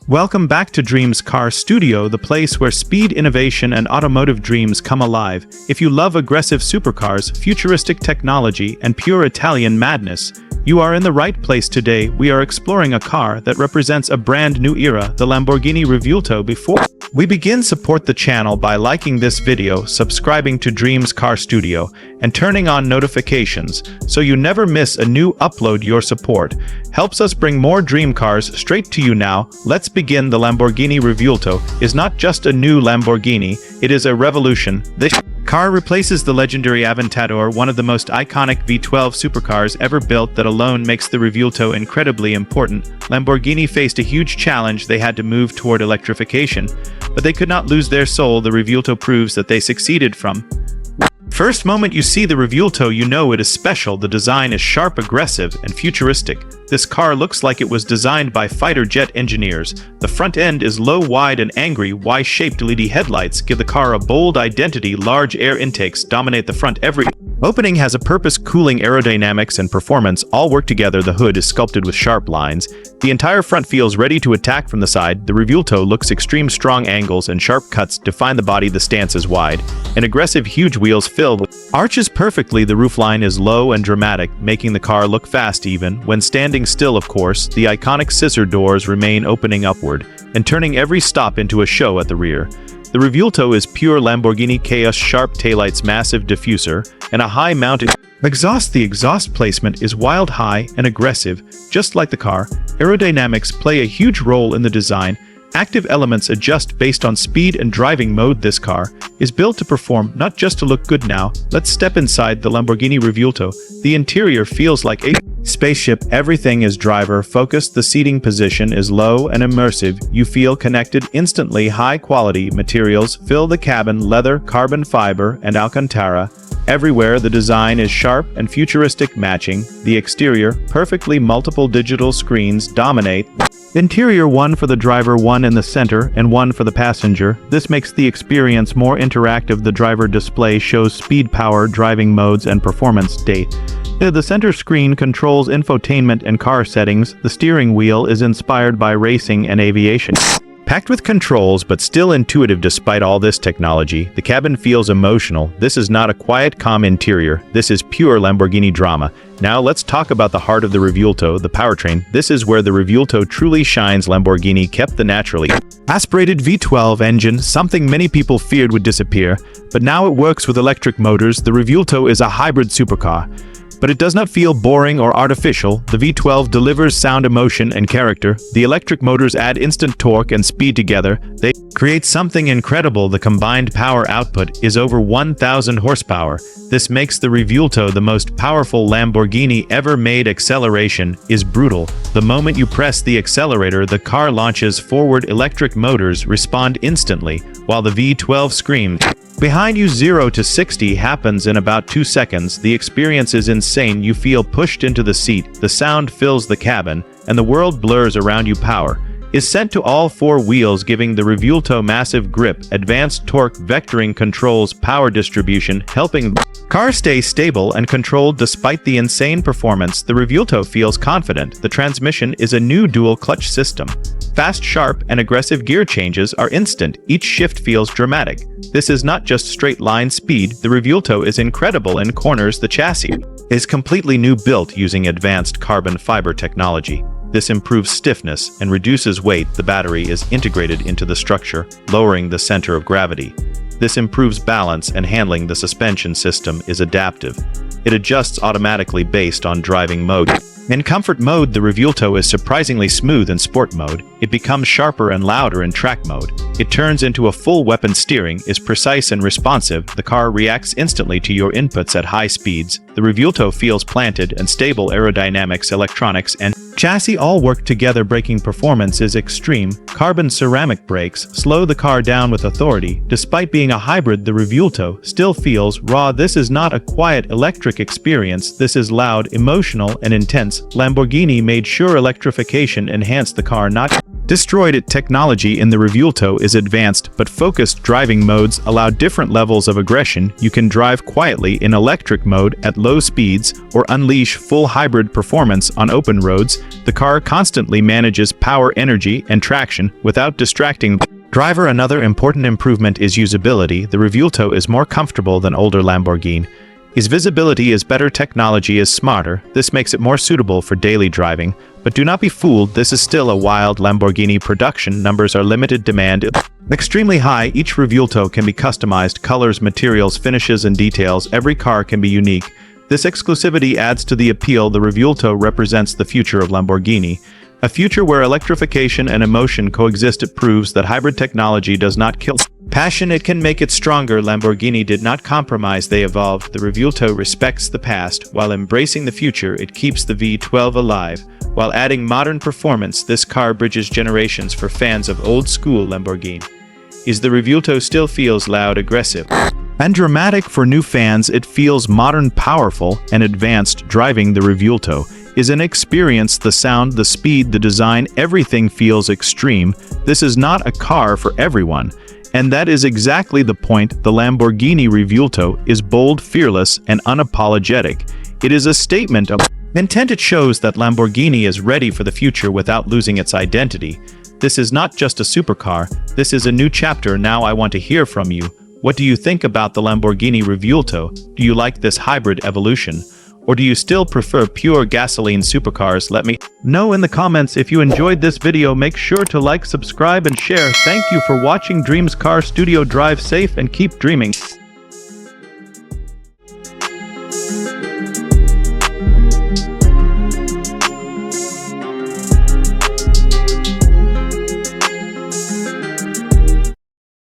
Welcome back to Dreams Car Studio, the place where speed, innovation, and automotive dreams come alive. If you love aggressive supercars, futuristic technology, and pure Italian madness, you are in the right place today. We are exploring a car that represents a brand new era, the Lamborghini Revuelto. Before we begin, support the channel by liking this video, subscribing to Dreams Car Studio, and turning on notifications so you never miss a new upload. Your support helps us bring more dream cars straight to you. Now, let's begin. The Lamborghini Revuelto is not just a new Lamborghini, it is a revolution. This car replaces the legendary Aventador, one of the most iconic V12 supercars ever built. That alone makes the Revuelto incredibly important. Lamborghini faced a huge challenge. They had to move toward electrification, but they could not lose their soul. The Revuelto proves that they succeeded. From first moment you see the Revuelto, you know it is special. The design is sharp, aggressive, and futuristic. This car looks like it was designed by fighter jet engineers. The front end is low, wide, and angry. Y-shaped LED headlights give the car a bold identity. Large air intakes dominate the front. Every opening has a purpose. Cooling, aerodynamics, and performance all work together. The hood is sculpted with sharp lines. The entire front feels ready to attack from the side. The Revuelto looks extreme. Strong angles and sharp cuts define the body. The stance is wide and aggressive. Huge wheels filled with arches perfectly. The roofline is low and dramatic, making the car look fast even when standing still. Of course, the iconic scissor doors remain, opening upward and turning every stop into a show at the rear. The Revuelto is pure Lamborghini chaos. Sharp taillights, massive diffuser, and a high-mounted exhaust. The exhaust placement is wild, high, and aggressive, just like the car. Aerodynamics play a huge role in the design. Active elements adjust based on speed and driving mode. This car is built to perform, not just to look good. Now, let's step inside the Lamborghini Revuelto. The interior feels like a spaceship. Everything is driver-focused. The seating position is low and immersive. You feel connected instantly. High-quality materials fill the cabin: leather, carbon fiber, and Alcantara. Everywhere, the design is sharp and futuristic, matching the exterior perfectly. Multiple digital screens dominate interior, one for the driver, one in the center, and one for the passenger. This makes the experience more interactive. The driver display shows speed, power, driving modes, and performance state. The center screen controls infotainment and car settings. The steering wheel is inspired by racing and aviation. Packed with controls, but still intuitive despite all this technology. The cabin feels emotional. This is not a quiet, calm interior. This is pure Lamborghini drama. Now let's talk about the heart of the Revuelto, the powertrain. This is where the Revuelto truly shines. Lamborghini kept the naturally aspirated V12 engine, something many people feared would disappear, but now it works with electric motors. The Revuelto is a hybrid supercar, but it does not feel boring or artificial. The V12 delivers sound, emotion, and character. The electric motors add instant torque and speed. Together, they create something incredible. The combined power output is over 1,000 horsepower. This makes the Revuelto the most powerful Lamborghini ever made. Acceleration is brutal. The moment you press the accelerator, the car launches forward. Electric motors respond instantly, while the V12 screams behind you. 0 to 60 happens in about 2 seconds. The experience is insane. You feel pushed into the seat. The sound fills the cabin, and the world blurs around you. Power is sent to all 4 wheels, giving the Revuelto massive grip. Advanced torque vectoring controls power distribution, helping the car stay stable and controlled despite the insane performance. The Revuelto feels confident. The transmission is a new dual clutch system. Fast, sharp, and aggressive gear changes are instant. Each shift feels dramatic. This is not just straight line speed. The Revuelto is incredible in corners. The chassis is completely new, built using advanced carbon fiber technology. This improves stiffness and reduces weight. The battery is integrated into the structure, lowering the center of gravity. This improves balance and handling. The suspension system is adaptive. It adjusts automatically based on driving mode. In comfort mode, the Revuelto is surprisingly smooth. In sport mode, it becomes sharper and louder. In track mode, it turns into a full weapon. Steering is precise and responsive. The car reacts instantly to your inputs at high speeds. The Revuelto feels planted and stable. Aerodynamics, electronics, and chassis all work together. Braking performance is extreme. Carbon ceramic brakes slow the car down with authority. Despite being a hybrid, the Revuelto still feels raw. This is not a quiet electric experience. This is loud, emotional, and intense. Lamborghini made sure electrification enhanced the car, not Destroyed technology in the Revuelto is advanced, but focused driving modes allow different levels of aggression. You can drive quietly in electric mode at low speeds or unleash full hybrid performance on open roads. The car constantly manages power, energy, and traction without distracting the driver. Another important improvement is usability. The Revuelto is more comfortable than older Lamborghini. Its visibility is better, technology is smarter. This makes it more suitable for daily driving. But do not be fooled, this is still a wild Lamborghini. Production numbers are limited, demand extremely high. Each Revuelto can be customized, colors, materials, finishes, and details. Every car can be unique. This exclusivity adds to the appeal. The Revuelto represents the future of Lamborghini. A future where electrification and emotion coexist. It proves that hybrid technology does not kill passion, it can make it stronger. Lamborghini did not compromise, they evolved. The Revuelto respects the past. While embracing the future, it keeps the V12 alive. While adding modern performance, this car bridges generations for fans of old-school Lamborghini. The Revuelto still feels loud, aggressive, and dramatic. For new fans, it feels modern, powerful, and advanced. Driving the Revuelto is an experience. The sound, the speed, the design, everything feels extreme. This is not a car for everyone. And that is exactly the point. The Lamborghini Revuelto is bold, fearless, and unapologetic. It is a statement of intent. It shows that Lamborghini is ready for the future without losing its identity. This is not just a supercar, this is a new chapter. Now I want to hear from you. What do you think about the Lamborghini Revuelto? Do you like this hybrid evolution? Or do you still prefer pure gasoline supercars? Let me know in the comments. If you enjoyed this video, make sure to like, subscribe, and share. Thank you for watching Dreams Car Studio. Drive safe and keep dreaming.